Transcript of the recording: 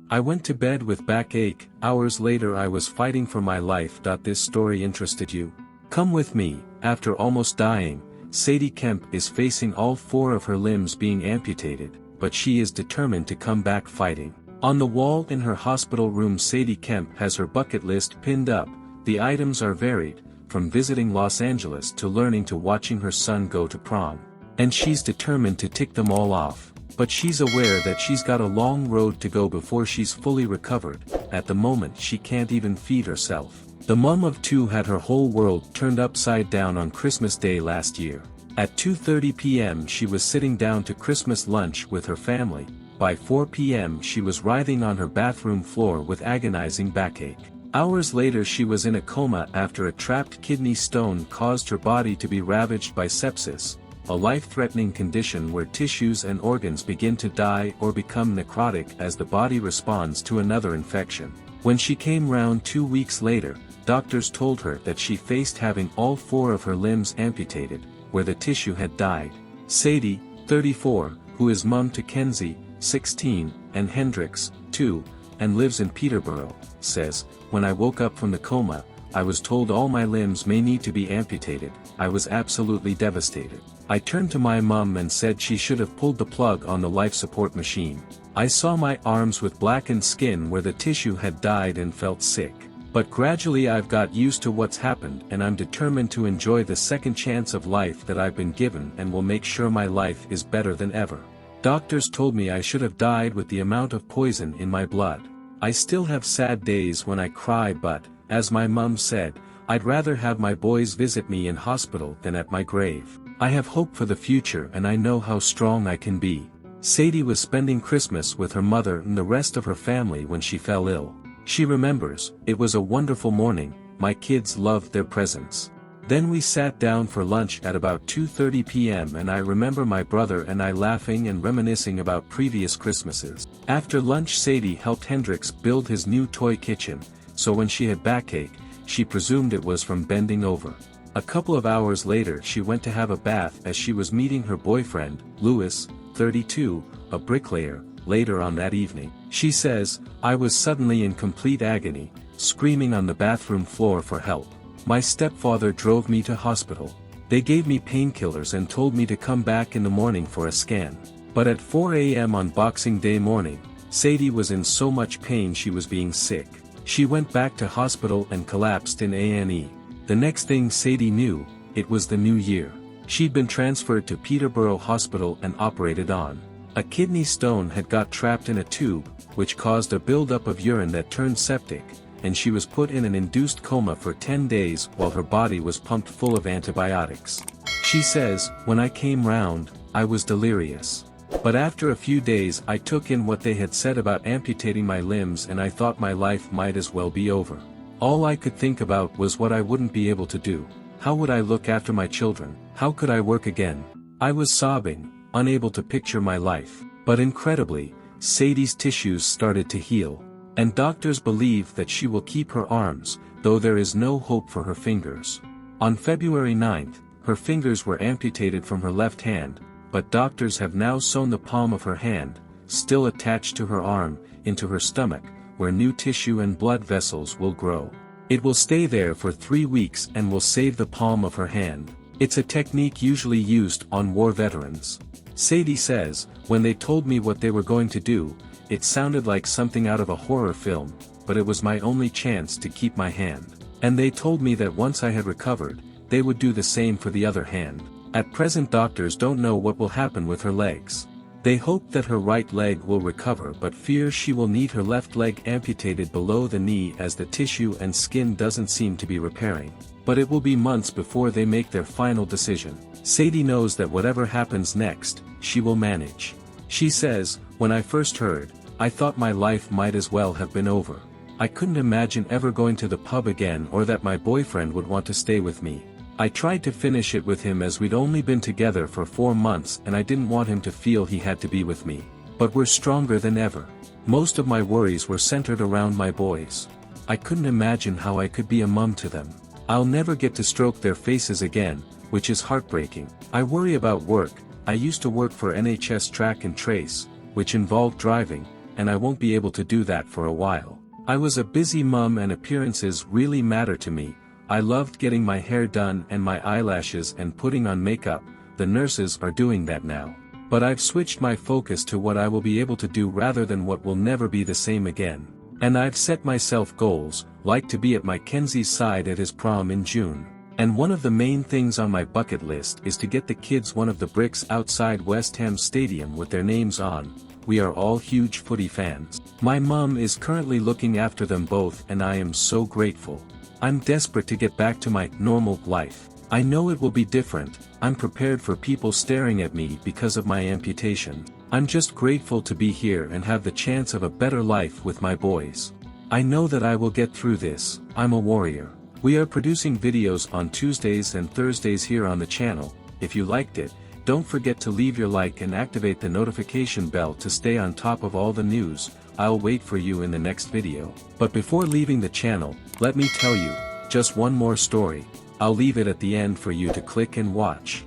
I went to bed with backache, hours later I was fighting for my life. This story interested you? Come with me. After almost dying, Sadie Kemp is facing all 4 of her limbs being amputated, but she is determined to come back fighting. On the wall in her hospital room, Sadie Kemp has her bucket list pinned up. The items are varied, from visiting Los Angeles to learning to watching her son go to prom. And she's determined to tick them all off. But she's aware that she's got a long road to go before she's fully recovered. At the moment she can't even feed herself. The mom of 2 had her whole world turned upside down on Christmas Day last year. At 2:30 p.m. she was sitting down to Christmas lunch with her family. By 4 p.m. she was writhing on her bathroom floor with agonizing backache. Hours later she was in a coma after a trapped kidney stone caused her body to be ravaged by sepsis, a life-threatening condition where tissues and organs begin to die or become necrotic as the body responds to another infection. When she came round 2 weeks later, doctors told her that she faced having all 4 of her limbs amputated, where the tissue had died. Sadie, 34, who is mom to Kenzie, 16, and Hendrix, 2, and lives in Peterborough, says, "When I woke up from the coma, I was told all my limbs may need to be amputated. I was absolutely devastated. I turned to my mom and said she should have pulled the plug on the life support machine. I saw my arms with blackened skin where the tissue had died and felt sick. But gradually I've got used to what's happened and I'm determined to enjoy the second chance of life that I've been given and will make sure my life is better than ever. Doctors told me I should have died with the amount of poison in my blood. I still have sad days when I cry, but, as my mum said, I'd rather have my boys visit me in hospital than at my grave. I have hope for the future and I know how strong I can be." Sadie was spending Christmas with her mother and the rest of her family when she fell ill. She remembers, "It was a wonderful morning, my kids loved their presents. Then we sat down for lunch at about 2:30 p.m. and I remember my brother and I laughing and reminiscing about previous Christmases." After lunch Sadie helped Hendrix build his new toy kitchen, so when she had backache, she presumed it was from bending over. A couple of hours later she went to have a bath as she was meeting her boyfriend, Louis, 32, a bricklayer, later on that evening. She says, "I was suddenly in complete agony, screaming on the bathroom floor for help. My stepfather drove me to hospital. They gave me painkillers and told me to come back in the morning for a scan. But at 4 a.m. on Boxing Day morning, Sadie was in so much pain she was being sick. She went back to hospital and collapsed in A&E. The next thing Sadie knew, it was the new year. She'd been transferred to Peterborough Hospital and operated on. A kidney stone had got trapped in a tube, which caused a buildup of urine that turned septic, and she was put in an induced coma for 10 days while her body was pumped full of antibiotics. She says, "When I came round, I was delirious. But after a few days I took in what they had said about amputating my limbs and I thought my life might as well be over. All I could think about was what I wouldn't be able to do. How would I look after my children? How could I work again?" I was sobbing, unable to picture my life. But incredibly, Sadie's tissues started to heal. And doctors believe that she will keep her arms, though there is no hope for her fingers. On February 9th, her fingers were amputated from her left hand, but doctors have now sewn the palm of her hand, still attached to her arm, into her stomach, where new tissue and blood vessels will grow. It will stay there for 3 weeks and will save the palm of her hand. It's a technique usually used on war veterans. Sadie says, "When they told me what they were going to do, it sounded like something out of a horror film, but it was my only chance to keep my hand. And they told me that once I had recovered, they would do the same for the other hand. At present doctors don't know what will happen with her legs. They hope that her right leg will recover but fear she will need her left leg amputated below the knee as the tissue and skin doesn't seem to be repairing. But it will be months before they make their final decision." Sadie knows that whatever happens next, she will manage. She says, "When I first heard, I thought my life might as well have been over. I couldn't imagine ever going to the pub again or that my boyfriend would want to stay with me. I tried to finish it with him as we'd only been together for 4 months and I didn't want him to feel he had to be with me. But we're stronger than ever. Most of my worries were centered around my boys. I couldn't imagine how I could be a mum to them. I'll never get to stroke their faces again, which is heartbreaking. I worry about work. I used to work for NHS Track and Trace, which involved driving, and I won't be able to do that for a while. I was a busy mum and appearances really matter to me. I loved getting my hair done and my eyelashes and putting on makeup. The nurses are doing that now. But I've switched my focus to what I will be able to do rather than what will never be the same again. And I've set myself goals, like to be at my Kenzie's side at his prom in June. And one of the main things on my bucket list is to get the kids one of the bricks outside West Ham Stadium with their names on. We are all huge footy fans. My mum is currently looking after them both and I am so grateful. I'm desperate to get back to my normal life. I know it will be different. I'm prepared for people staring at me because of my amputation. I'm just grateful to be here and have the chance of a better life with my boys. I know that I will get through this. I'm a warrior. We are producing videos on Tuesdays and Thursdays here on the channel. If you liked it, don't forget to leave your like and activate the notification bell to stay on top of all the news. I'll wait for you in the next video. But before leaving the channel, let me tell you, just one more story. I'll leave it at the end for you to click and watch.